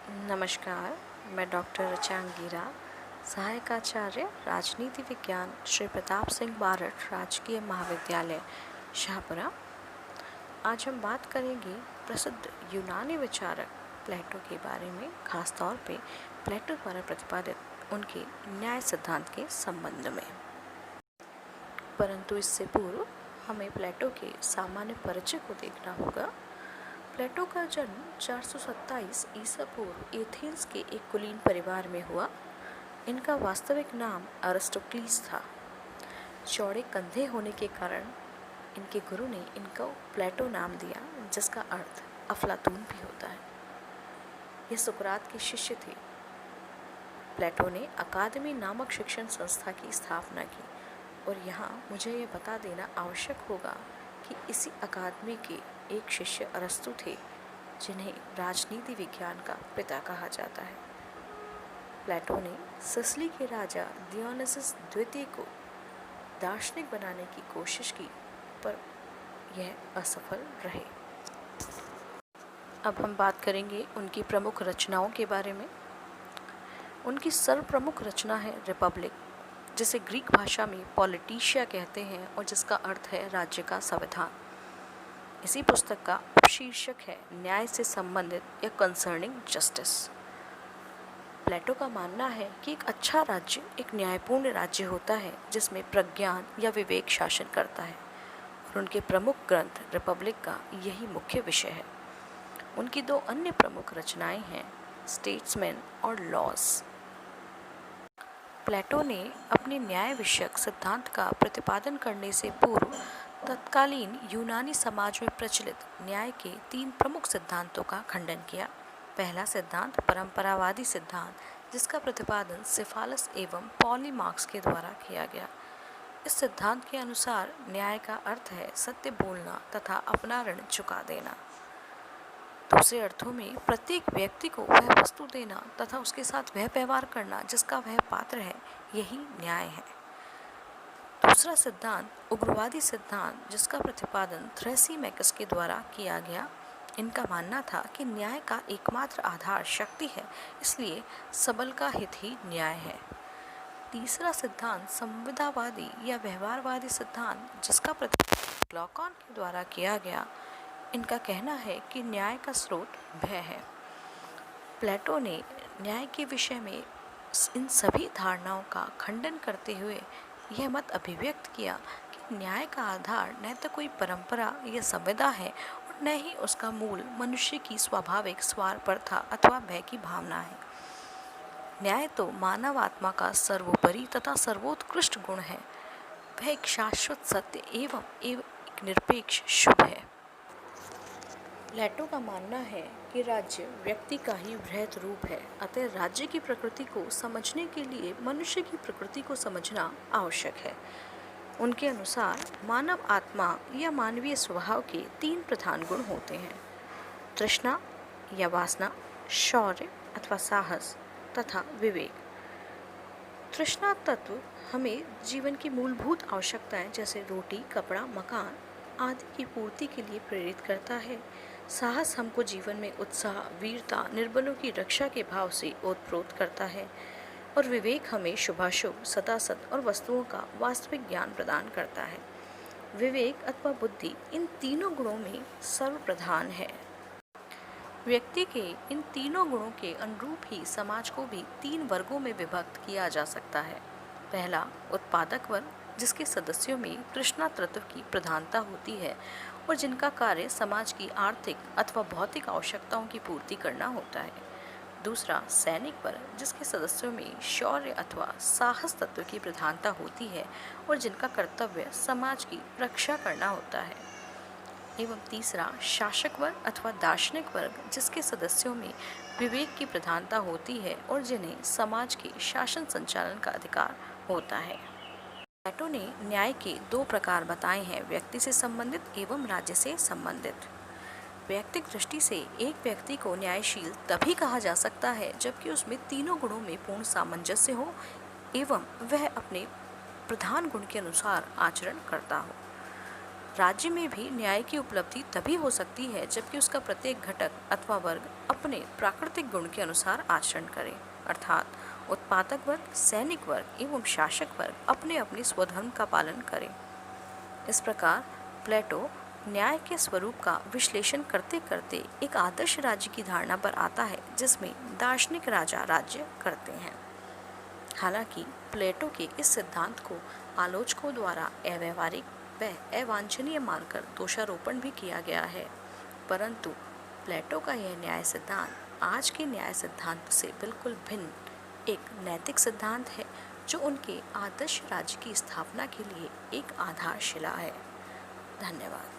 नमस्कार, मैं डॉक्टर ऋचा अंगीरा, सहायकाचार्य राजनीति विज्ञान श्री प्रताप सिंह बारठ राजकीय महाविद्यालय शाहपुरा। आज हम बात करेंगे प्रसिद्ध यूनानी विचारक प्लेटो के बारे में, खासतौर पे प्लेटो द्वारा प्रतिपादित उनके न्याय सिद्धांत के संबंध में। परंतु इससे पूर्व हमें प्लेटो के सामान्य परिचय को देखना होगा। प्लेटो का जन्म 427 ईसा पूर्व एथेंस के एक कुलीन परिवार में हुआ। इनका वास्तविक नाम अरिस्टोक्लीस था। चौड़े कंधे होने के कारण इनके गुरु ने इनको प्लेटो नाम दिया, जिसका अर्थ अफलातून भी होता है। ये सुकरात के शिष्य थे। प्लेटो ने अकादमी नामक शिक्षण संस्था की स्थापना की, और यहाँ मुझे ये बता देना आवश्यक होगा कि इसी अकादमी के एक शिष्य अरस्तु थे, जिन्हें राजनीति विज्ञान का पिता कहा जाता है। प्लेटो ने सिसिली के राजा डियोनिसियस द्वितीय को दार्शनिक बनाने की कोशिश की, पर यह असफल रहे। अब हम बात करेंगे उनकी प्रमुख रचनाओं के बारे में। उनकी सर्वप्रमुख रचना है रिपब्लिक, जिसे ग्रीक भाषा में पॉलिटिशिया कहते हैं और जिसका अर्थ है राज्य का संविधान। इसी पुस्तक का उपशीर्षक है न्याय से संबंधित या कंसर्निंग जस्टिस। प्लेटो का मानना है कि एक अच्छा राज्य एक न्यायपूर्ण राज्य होता है, जिसमें प्रज्ञान या विवेक शासन करता है, और उनके प्रमुख ग्रंथ रिपब्लिक का यही मुख्य विषय है। उनकी दो अन्य प्रमुख रचनाएं हैं स्टेट्समैन और लॉज। प्लेटो ने अपने न्याय विषयक सिद्धांत का प्रतिपादन करने से पूर्व तत्कालीन यूनानी समाज में प्रचलित न्याय के 3 प्रमुख सिद्धांतों का खंडन किया। पहला सिद्धांत परंपरावादी सिद्धांत, जिसका प्रतिपादन सिफालस एवं पॉलीमार्क्स के द्वारा किया गया। इस सिद्धांत के अनुसार न्याय का अर्थ है सत्य बोलना तथा अपना ऋण चुका देना। दूसरे अर्थों में प्रत्येक व्यक्ति को वह वस्तु देना तथा उसके साथ वह व्यवहार करना जिसका वह पात्र है, यही न्याय है। दूसरा सिद्धांत उग्रवादी सिद्धांत, जिसका प्रतिपादन थ्रेसीमैकस के द्वारा किया गया। इनका मानना था कि न्याय का एकमात्र आधार शक्ति है, इसलिए सबल का हित ही न्याय है। तीसरा सिद्धांत संविदावादी या व्यवहारवादी सिद्धांत, जिसका प्रतिपादन ग्लॉकॉन के द्वारा किया गया। इनका कहना है कि न्याय का स्रोत भय है। प्लेटो ने न्याय के विषय में इन सभी धारणाओं का खंडन करते हुए यह मत अभिव्यक्त किया कि न्याय का आधार न तो कोई परंपरा या संविदा है और न ही उसका मूल मनुष्य की स्वाभाविक स्वार्थपरता अथवा भय की भावना है। न्याय तो मानव आत्मा का सर्वोपरि तथा सर्वोत्कृष्ट गुण है। वह एक शाश्वत सत्य एवं एक निरपेक्ष शुभ है। प्लेटो का मानना है कि राज्य व्यक्ति का ही वृहत रूप है, अतः राज्य की प्रकृति को समझने के लिए मनुष्य की प्रकृति को समझना आवश्यक है। उनके अनुसार मानव आत्मा या मानवीय स्वभाव के 3 प्रधान गुण होते हैं: तृष्णा या वासना, शौर्य अथवा साहस तथा विवेक। तृष्णा तत्व हमें जीवन की मूलभूत आवश्यकताएं जैसे रोटी, कपड़ा, मकान आदि की पूर्ति के लिए प्रेरित करता है। साहस हमको जीवन में उत्साह, वीरता, निर्बलों की रक्षा के भाव से ओतप्रोत करता है, और विवेक हमें शुभाशुभ, सदासत और वस्तुओं का वास्तविक ज्ञान प्रदान करता है। विवेक अथवा बुद्धि इन तीनों गुणों में सर्वप्रधान है। व्यक्ति के इन तीनों गुणों के अनुरूप ही समाज को भी 3 वर्गों में विभक्त किया जा सकता है। पहला उत्पादक वर्ग, जिसके सदस्यों में तृष्णा तत्व की प्रधानता होती है और जिनका कार्य समाज की आर्थिक अथवा भौतिक आवश्यकताओं की पूर्ति करना होता है। दूसरा सैनिक वर्ग, जिसके सदस्यों में शौर्य अथवा साहस तत्व की प्रधानता होती है और जिनका कर्तव्य समाज की रक्षा करना होता है। एवं तीसरा शासक वर्ग अथवा दार्शनिक वर्ग, जिसके सदस्यों में विवेक की प्रधानता होती है और जिन्हें समाज के शासन संचालन का अधिकार होता है। प्लेटो ने न्याय के 2 प्रकार बताए हैं: व्यक्ति से संबंधित एवं राज्य से संबंधित। व्यक्तिगत दृष्टि से एक व्यक्ति को न्यायशील तभी कहा जा सकता है जबकि उसमें तीनों गुणों में पूर्ण सामंजस्य हो एवं वह अपने प्रधान गुण के अनुसार आचरण करता हो। राज्य में भी न्याय की उपलब्धि तभी हो सकती है जबकि उसका प्रत्येक घटक अथवा वर्ग अपने प्राकृतिक गुण के अनुसार आचरण करे, अर्थात उत्पादक वर्ग, सैनिक वर्ग एवं शासक वर्ग अपने अपने स्वधर्म का पालन करें। इस प्रकार प्लेटो न्याय के स्वरूप का विश्लेषण करते करते एक आदर्श राज्य की धारणा पर आता है जिसमें दार्शनिक राजा राज्य करते हैं। हालांकि प्लेटो के इस सिद्धांत को आलोचकों द्वारा अव्यावहारिक व अवांछनीय मानकर दोषारोपण भी किया गया है, परंतु प्लेटो का यह न्याय सिद्धांत आज के न्याय सिद्धांत से बिल्कुल भिन्न एक नैतिक सिद्धांत है जो उनके आदर्श राज्य की स्थापना के लिए एक आधारशिला है। धन्यवाद।